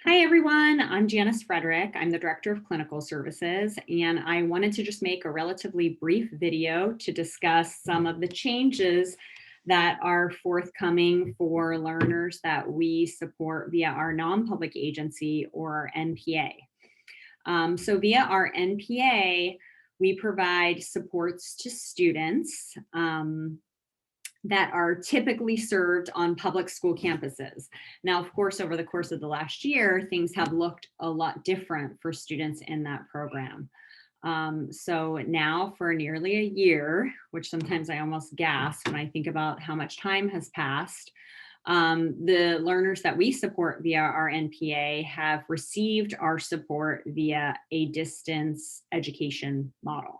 Hi, everyone. I'm Janice Frederick. I'm the Director of Clinical Services, and I wanted to just make a relatively brief video to discuss some of the changes that are forthcoming for learners that we support via our non-public agency or our NPA. So via our NPA, we provide supports to students that are typically served on public school campuses. Now, of course, over the course of the last year, things have looked a lot different for students in that program. So now for nearly a year, which sometimes I almost gasp when I think about how much time has passed, the learners that we support via our NPA have received our support via a distance education model.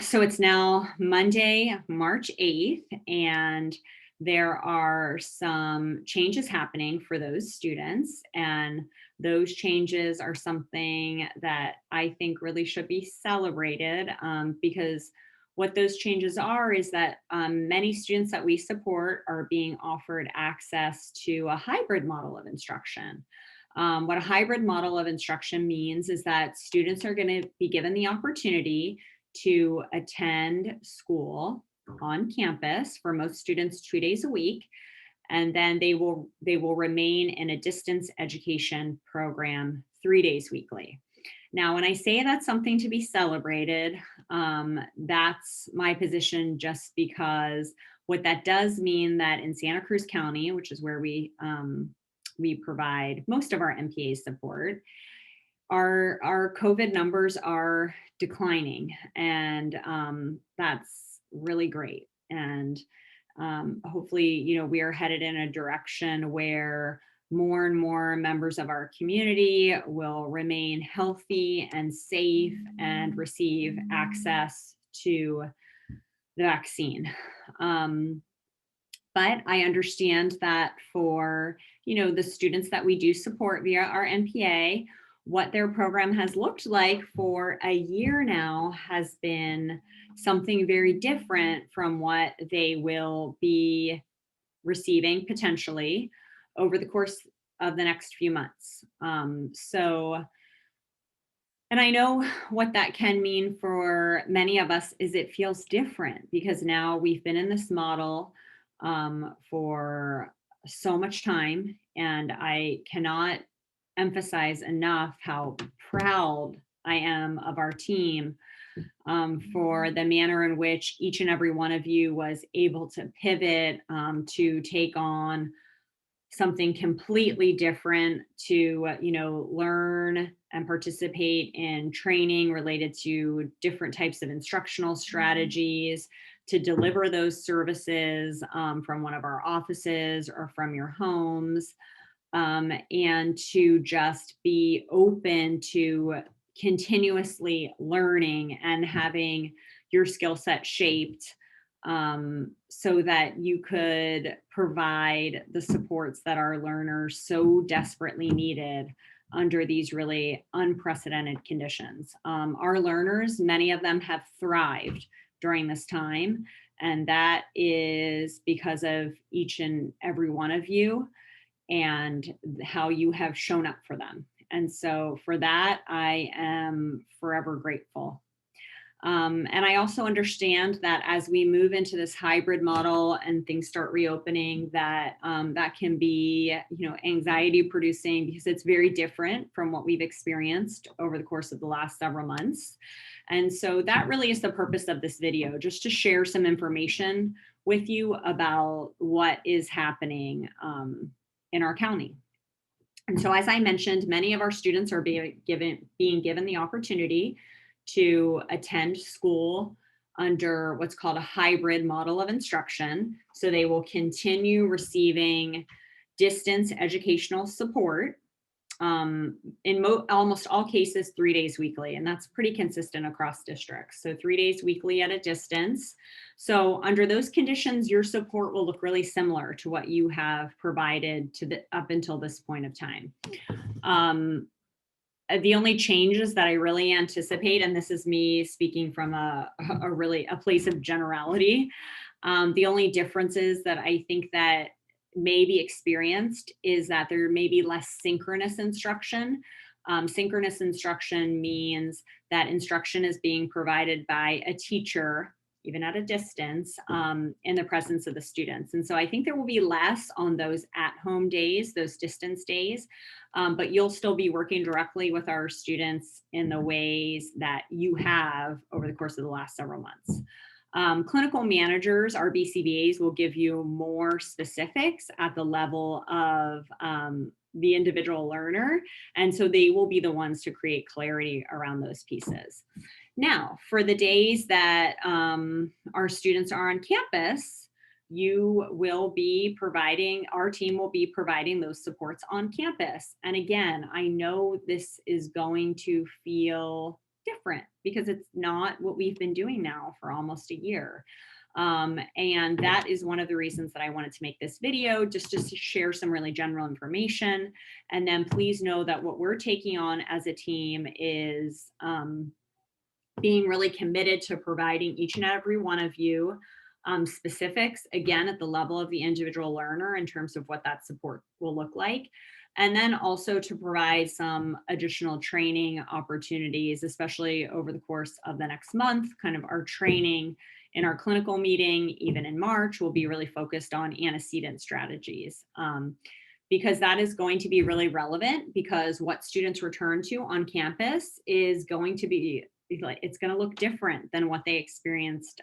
So it's now Monday, March 8th, and there are some changes happening for those students. And those changes are something that I think really should be celebrated because what those changes are is that many students that we support are being offered access to a hybrid model of instruction. What a hybrid model of instruction means is that students are going to be given the opportunity to attend school on campus for most students 2 days a week, and then they will remain in a distance education program 3 days weekly. Now, when I say that's something to be celebrated, that's my position, just because what that does mean that in Santa Cruz County, which is where we provide most of our MPA support, our COVID numbers are declining, and that's really great. And hopefully, we are headed in a direction where more and more members of our community will remain healthy and safe and receive access to the vaccine. But I understand that for, the students that we do support via our NPA, what their program has looked like for a year now has been something very different from what they will be receiving potentially over the course of the next few months. And I know what that can mean for many of us is it feels different because now we've been in this model for so much time. And I cannot emphasize enough how proud I am of our team for the manner in which each and every one of you was able to pivot to take on something completely different, to learn and participate in training related to different types of instructional strategies, to deliver those services from one of our offices or from your homes, and to just be open to continuously learning and having your skill set shaped so that you could provide the supports that our learners so desperately needed under these really unprecedented conditions. Our learners, many of them have thrived during this time, and that is because of each and every one of you and how you have shown up for them. And so for that, I am forever grateful. And I also understand that as we move into this hybrid model and things start reopening, that that can be, anxiety producing because it's very different from what we've experienced over the course of the last several months. And so that really is the purpose of this video, just to share some information with you about what is happening in our county. And so, as I mentioned, many of our students are being given the opportunity to attend school under what's called a hybrid model of instruction. So they will continue receiving distance educational support in almost all cases 3 days weekly, and that's pretty consistent across districts. So 3 days weekly at a distance. So under those conditions, your support will look really similar to what you have provided up until this point of time. The only changes that I really anticipate, and this is me speaking from a place of generality, the only differences that I think that may be experienced is that there may be less synchronous instruction. Synchronous instruction means that instruction is being provided by a teacher, even at a distance, in the presence of the students. And so I think there will be less on those at-home days, those distance days, but you'll still be working directly with our students in the ways that you have over the course of the last several months. Clinical managers, our BCBAs, will give you more specifics at the level of the individual learner. And so they will be the ones to create clarity around those pieces. Now, for the days that our students are on campus, you will be providing, our team will be providing those supports on campus. And again, I know this is going to feel different because it's not what we've been doing now for almost a year. And that is one of the reasons that I wanted to make this video, just to share some really general information. And then please know that what we're taking on as a team is being really committed to providing each and every one of you specifics, again, at the level of the individual learner in terms of what that support will look like. And then also to provide some additional training opportunities, especially over the course of the next month. Kind of our training in our clinical meeting, even in March, will be really focused on antecedent strategies. Because that is going to be really relevant, because what students return to on campus is going to be, it's going to look different than what they experienced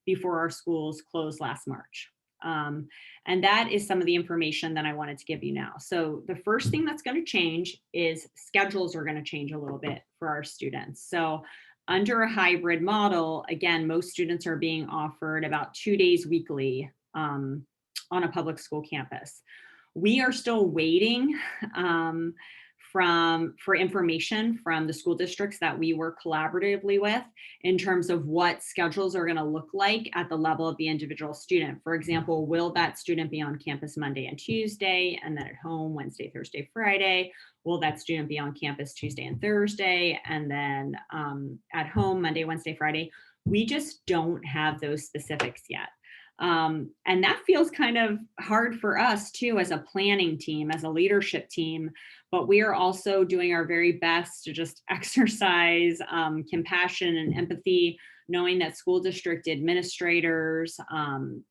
before our schools closed last March. And that is some of the information that I wanted to give you now. So the first thing that's going to change is schedules are going to change a little bit for our students. So under a hybrid model, again, most students are being offered about 2 days weekly on a public school campus. We are still waiting for information from the school districts that we work collaboratively with in terms of what schedules are going to look like at the level of the individual student. For example, will that student be on campus Monday and Tuesday, and then at home Wednesday, Thursday, Friday? Will that student be on campus Tuesday and Thursday, and then at home Monday, Wednesday, Friday? We just don't have those specifics yet. And that feels kind of hard for us too, as a planning team, as a leadership team, but we are also doing our very best to just exercise compassion and empathy, knowing that school district administrators,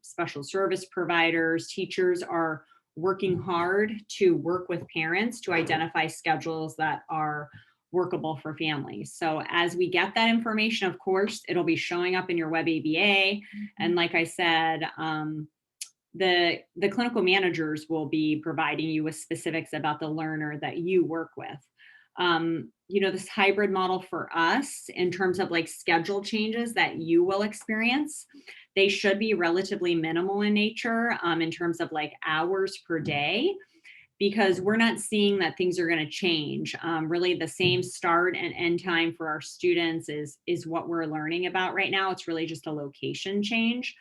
special service providers, teachers are working hard to work with parents to identify schedules that are workable for families. So as we get that information, of course, it'll be showing up in your web ABA. And like I said, the clinical managers will be providing you with specifics about the learner that you work with. You know, this hybrid model for us, in terms of like schedule changes that you will experience, they should be relatively minimal in nature in terms of like hours per day, because we're not seeing that things are going to change. Really the same start and end time for our students is what we're learning about right now. It's really just a location change.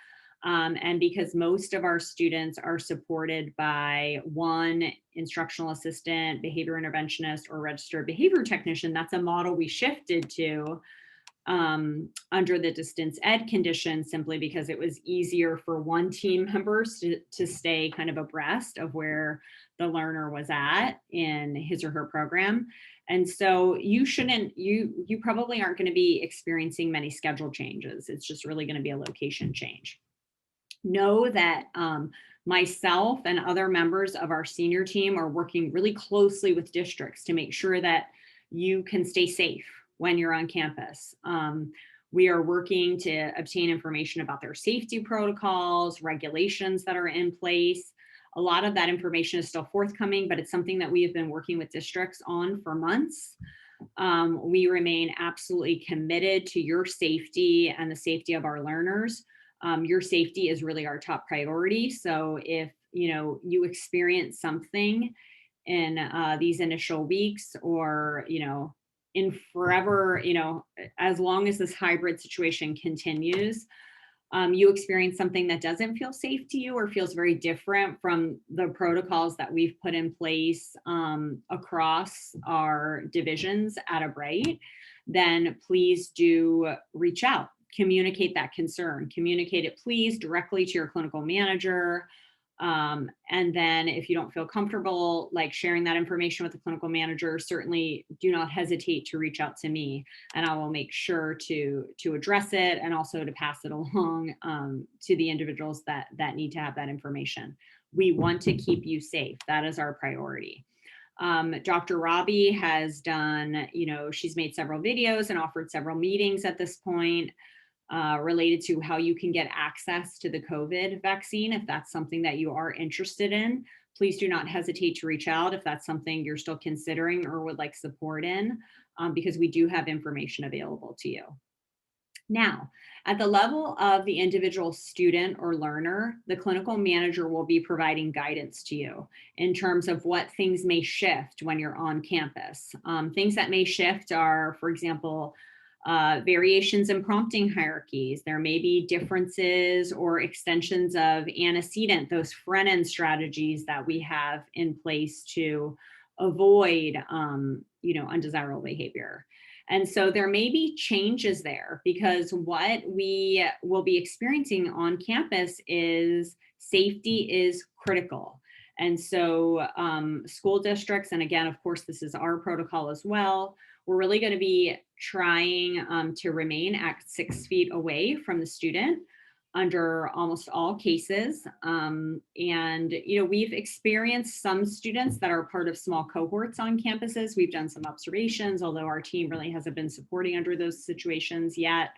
And because most of our students are supported by one instructional assistant, behavior interventionist, or registered behavior technician, that's a model we shifted to under the distance ed condition, simply because it was easier for one team members to stay kind of abreast of where the learner was at in his or her program. And so you probably aren't going to be experiencing many schedule changes. It's just really going to be a location change. Know that myself and other members of our senior team are working really closely with districts to make sure that you can stay safe when you're on campus. We are working to obtain information about their safety protocols, regulations that are in place. A lot of that information is still forthcoming, but it's something that we have been working with districts on for months. We remain absolutely committed to your safety and the safety of our learners. Your safety is really our top priority. So if you experience something in these initial weeks, or in forever, as long as this hybrid situation continues, you experience something that doesn't feel safe to you or feels very different from the protocols that we've put in place across our divisions at ABRITE, then please do reach out. Communicate that concern. Communicate it, please, directly to your clinical manager. And then if you don't feel comfortable like sharing that information with the clinical manager, certainly do not hesitate to reach out to me, and I will make sure to address it and also to pass it along to the individuals that need to have that information. We want to keep you safe. That is our priority. Dr. Robbie has done, she's made several videos and offered several meetings at this point related to how you can get access to the COVID vaccine. If that's something that you are interested in, please do not hesitate to reach out if that's something you're still considering or would like support in, because we do have information available to you. Now, at the level of the individual student or learner, the clinical manager will be providing guidance to you in terms of what things may shift when you're on campus. Things that may shift are, for example, variations in prompting hierarchies. There may be differences or extensions of antecedent, those front-end strategies that we have in place to avoid, undesirable behavior. And so there may be changes there because what we will be experiencing on campus is safety is critical. And so school districts, and again, of course, this is our protocol as well, we're really going to be trying to remain at 6 feet away from the student under almost all cases. We've experienced some students that are part of small cohorts on campuses. We've done some observations, although our team really hasn't been supporting under those situations yet.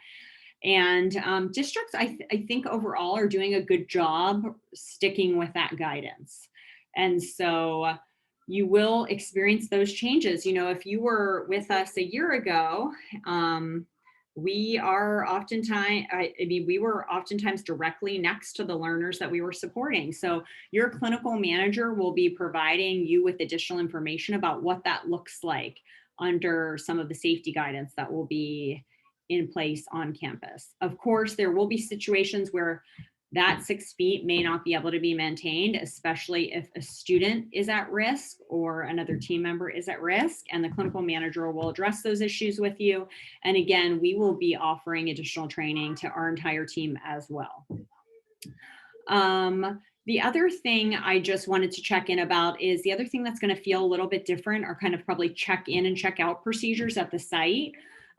And districts, I think overall are doing a good job sticking with that guidance. And so you will experience those changes. If you were with us a year ago, we are oftentimes, we were oftentimes directly next to the learners that we were supporting. So your clinical manager will be providing you with additional information about what that looks like under some of the safety guidance that will be in place on campus. Of course, there will be situations where that 6 feet may not be able to be maintained, especially if a student is at risk or another team member is at risk, and the clinical manager will address those issues with you. And again, we will be offering additional training to our entire team as well. The other thing I just wanted to check in about is the other thing that's going to feel a little bit different are kind of probably check in and check out procedures at the site.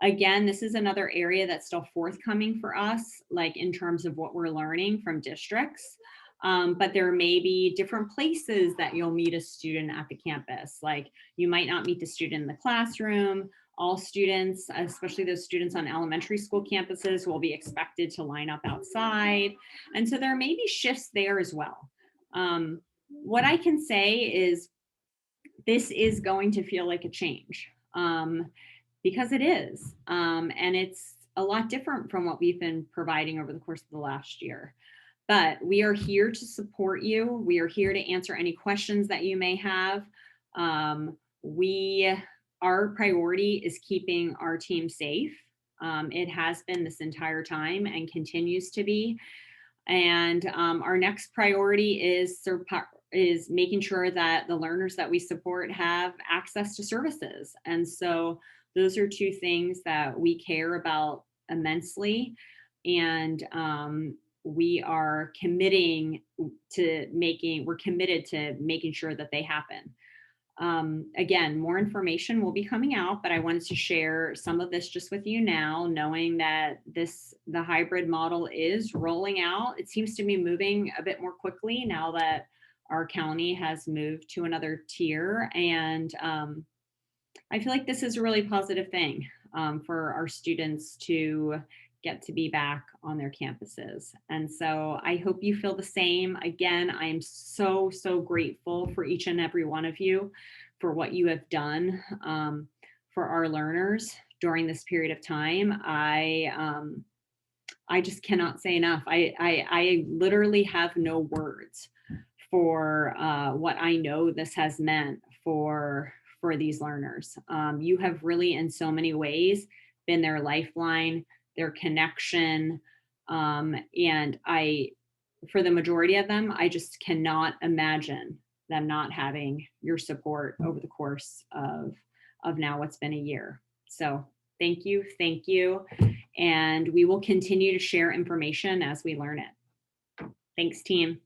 Again, this is another area that's still forthcoming for us, like in terms of what we're learning from districts. But there may be different places that you'll meet a student at the campus. Like you might not meet the student in the classroom. All students, especially those students on elementary school campuses, will be expected to line up outside. And so there may be shifts there as well. What I can say is this is going to feel like a change. Because it is. And it's a lot different from what we've been providing over the course of the last year. But we are here to support you. We are here to answer any questions that you may have. Our priority is keeping our team safe. It has been this entire time and continues to be. And our next priority is making sure that the learners that we support have access to services. And so those are two things that we care about immensely. And we are committed to making sure that they happen. Again, more information will be coming out, but I wanted to share some of this just with you now, knowing that the hybrid model is rolling out. It seems to be moving a bit more quickly now that our county has moved to another tier. And I feel like this is a really positive thing for our students to get to be back on their campuses. And so I hope you feel the same. Again, I am so, so grateful for each and every one of you for what you have done for our learners during this period of time. I just cannot say enough. I literally have no words for what I know this has meant for these learners. You have really, in so many ways, been their lifeline, their connection. And for the majority of them, I just cannot imagine them not having your support over the course of now what's been a year. So thank you. And we will continue to share information as we learn it. Thanks, team.